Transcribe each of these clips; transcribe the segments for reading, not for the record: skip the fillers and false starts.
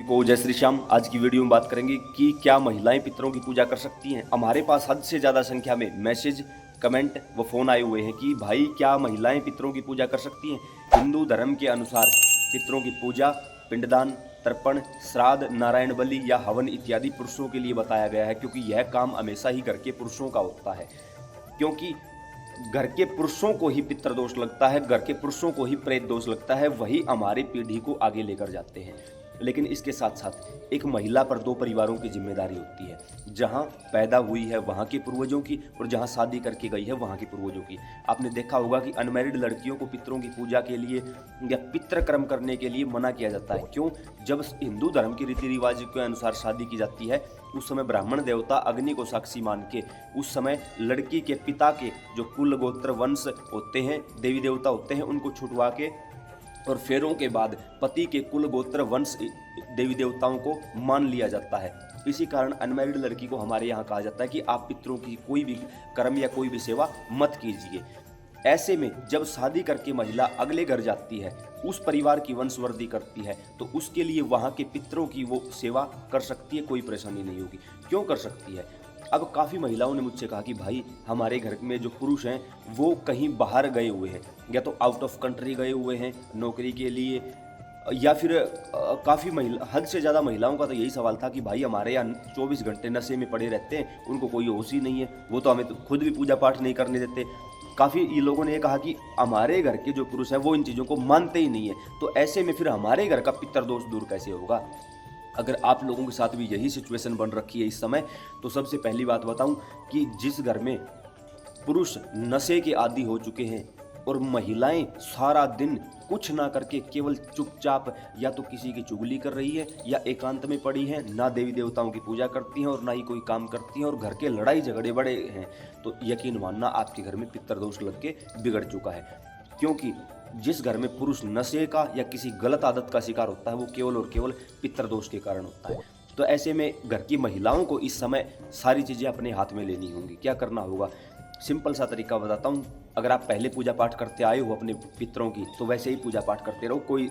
को जय श्री श्याम। आज की वीडियो में बात करेंगे कि क्या महिलाएं पितरों की पूजा कर सकती हैं। हमारे पास हद से ज़्यादा संख्या में मैसेज, कमेंट व फोन आए हुए हैं कि भाई क्या महिलाएं पितरों की पूजा कर सकती हैं। हिंदू धर्म के अनुसार पितरों की पूजा, पिंडदान, तर्पण, श्राद्ध, नारायण बलि या हवन इत्यादि पुरुषों के लिए बताया गया है, क्योंकि यह काम हमेशा ही घर के पुरुषों का होता है। क्योंकि घर के पुरुषों को ही पितृदोष लगता है, घर के पुरुषों को ही प्रेत दोष लगता है, वही हमारी पीढ़ी को आगे लेकर जाते हैं। लेकिन इसके साथ साथ एक महिला पर दो परिवारों की जिम्मेदारी होती है, जहाँ पैदा हुई है वहाँ के पूर्वजों की और जहाँ शादी करके गई है वहाँ के पूर्वजों की। आपने देखा होगा कि अनमैरिड लड़कियों को पितरों की पूजा के लिए या पितृकर्म करने के लिए मना किया जाता है। क्यों? जब हिंदू धर्म के रीति रिवाज के अनुसार शादी की जाती है, उस समय ब्राह्मण देवता अग्नि को साक्षी मान के उस समय लड़की के पिता के जो कुल गोत्र वंश होते हैं, देवी देवता होते हैं, उनको छुटवा के और फेरों के बाद पति के कुल गोत्र वंश देवी देवताओं को मान लिया जाता है। इसी कारण अनमैरिड लड़की को हमारे यहाँ कहा जाता है कि आप पितरों की कोई भी कर्म या कोई भी सेवा मत कीजिए। ऐसे में जब शादी करके महिला अगले घर जाती है, उस परिवार की वंशवृद्धि करती है, तो उसके लिए वहाँ के पितरों की वो सेवा कर सकती है, कोई परेशानी नहीं होगी। क्यों कर सकती है? अब काफ़ी महिलाओं ने मुझसे कहा कि भाई हमारे घर में जो पुरुष हैं वो कहीं बाहर गए हुए हैं, या तो आउट ऑफ कंट्री गए हुए हैं नौकरी के लिए, या फिर काफ़ी महिला, हद से ज़्यादा महिलाओं का तो यही सवाल था कि भाई हमारे यहाँ 24 घंटे नशे में पड़े रहते हैं, उनको कोई होश ही नहीं है, वो तो हमें तो खुद भी पूजा पाठ नहीं करने देते। काफ़ी ये लोगों ने ये कहा कि हमारे घर के जो पुरुष हैं वो इन चीज़ों को मानते ही नहीं है, तो ऐसे में फिर हमारे घर का पितृदोष दूर कैसे होगा। अगर आप लोगों के साथ भी यही सिचुएशन बन रखी है इस समय, तो सबसे पहली बात बताऊं कि जिस घर में पुरुष नशे के आदी हो चुके हैं और महिलाएं सारा दिन कुछ ना करके केवल चुपचाप या तो किसी की चुगली कर रही है या एकांत में पड़ी है, ना देवी देवताओं की पूजा करती हैं और ना ही कोई काम करती हैं, और घर के लड़ाई झगड़े बड़े हैं, तो यकीन मानना आपके घर में पितृदोष लग के बिगड़ चुका है। क्योंकि जिस घर में पुरुष नशे का या किसी गलत आदत का शिकार होता है, वो केवल और केवल पितृदोष के कारण होता है। तो ऐसे में घर की महिलाओं को इस समय सारी चीज़ें अपने हाथ में लेनी होंगी। क्या करना होगा? सिंपल सा तरीका बताता हूँ। अगर आप पहले पूजा पाठ करते आए हो अपने पितरों की, तो वैसे ही पूजा पाठ करते रहो, कोई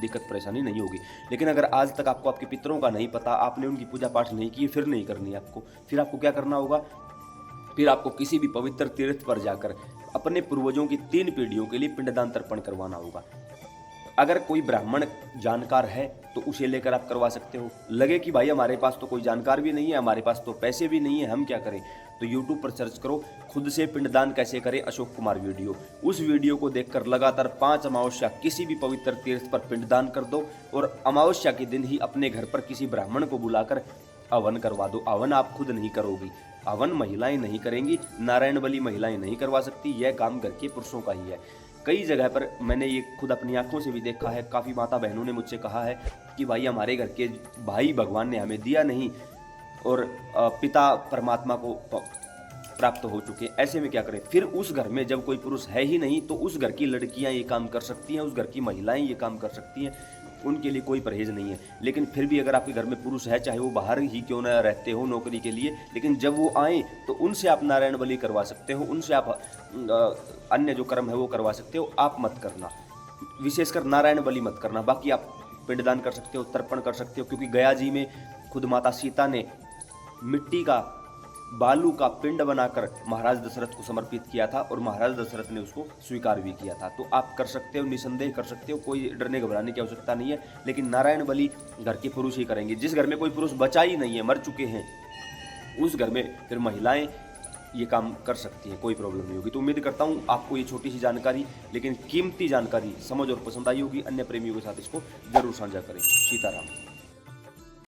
दिक्कत परेशानी नहीं होगी। लेकिन अगर आज तक आपको आपके पितरों का नहीं पता, आपने उनकी पूजा पाठ नहीं की, फिर नहीं करनी है आपको। फिर आपको क्या करना होगा? फिर आपको किसी भी पवित्र तीर्थ पर जाकर अपने पूर्वजों की 3 पीढ़ियों के लिए पिंडदान तर्पण करवाना होगा। अगर कोई ब्राह्मण जानकार है तो उसे लेकर आप करवा सकते हो। लगे कि भाई हमारे पास तो कोई जानकार भी नहीं है, हमारे पास तो पैसे भी नहीं है, हम क्या करें, तो YouTube पर सर्च करो खुद से पिंडदान कैसे करें अशोक कुमार वीडियो। उस वीडियो को देखकर लगातार 5 अमावस्या किसी भी पवित्र तीर्थ पर पिंडदान कर दो, और अमावस्या के दिन ही अपने घर पर किसी ब्राह्मण को बुलाकर हवन करवा दो। हवन आप खुद नहीं करोगी, हवन महिलाएं नहीं करेंगी, नारायण बलि महिलाएं नहीं करवा सकती, यह काम घर के पुरुषों का ही है। कई जगह पर मैंने ये खुद अपनी आंखों से भी देखा है। काफ़ी माता बहनों ने मुझसे कहा है कि भाई हमारे घर के भाई भगवान ने हमें दिया नहीं और पिता परमात्मा को प्राप्त हो चुके। ऐसे में क्या करें? फिर उस घर में जब कोई पुरुष है ही नहीं, तो उस घर की लड़कियां ये काम कर सकती हैं, उस घर की महिलाएं ये काम कर सकती हैं, उनके लिए कोई परहेज नहीं है। लेकिन फिर भी अगर आपके घर में पुरुष है, चाहे वो बाहर ही क्यों ना रहते हो नौकरी के लिए, लेकिन जब वो आए तो उनसे आप नारायण बलि करवा सकते हो, उनसे आप अन्य जो कर्म है वो करवा सकते हो। आप मत करना, विशेषकर नारायण बलि मत करना। बाकी आप पिंडदान कर सकते हो, तर्पण कर सकते हो, क्योंकि गया जी में खुद माता सीता ने मिट्टी का, बालू का पिंड बनाकर महाराज दशरथ को समर्पित किया था और महाराज दशरथ ने उसको स्वीकार भी किया था। तो आप कर सकते हो, निसंदेह कर सकते हो, कोई डरने घबराने की आवश्यकता नहीं है। लेकिन नारायण बलि घर के पुरुष ही करेंगे। जिस घर में कोई पुरुष बचा ही नहीं है, मर चुके हैं, उस घर में फिर महिलाएं ये काम कर सकती हैं, कोई प्रॉब्लम नहीं होगी। तो उम्मीद करता हूँ आपको ये छोटी सी जानकारी लेकिन कीमती जानकारी समझ और पसंद आई होगी। अन्य प्रेमियों के साथ इसको जरूर साझा करें। सीताराम।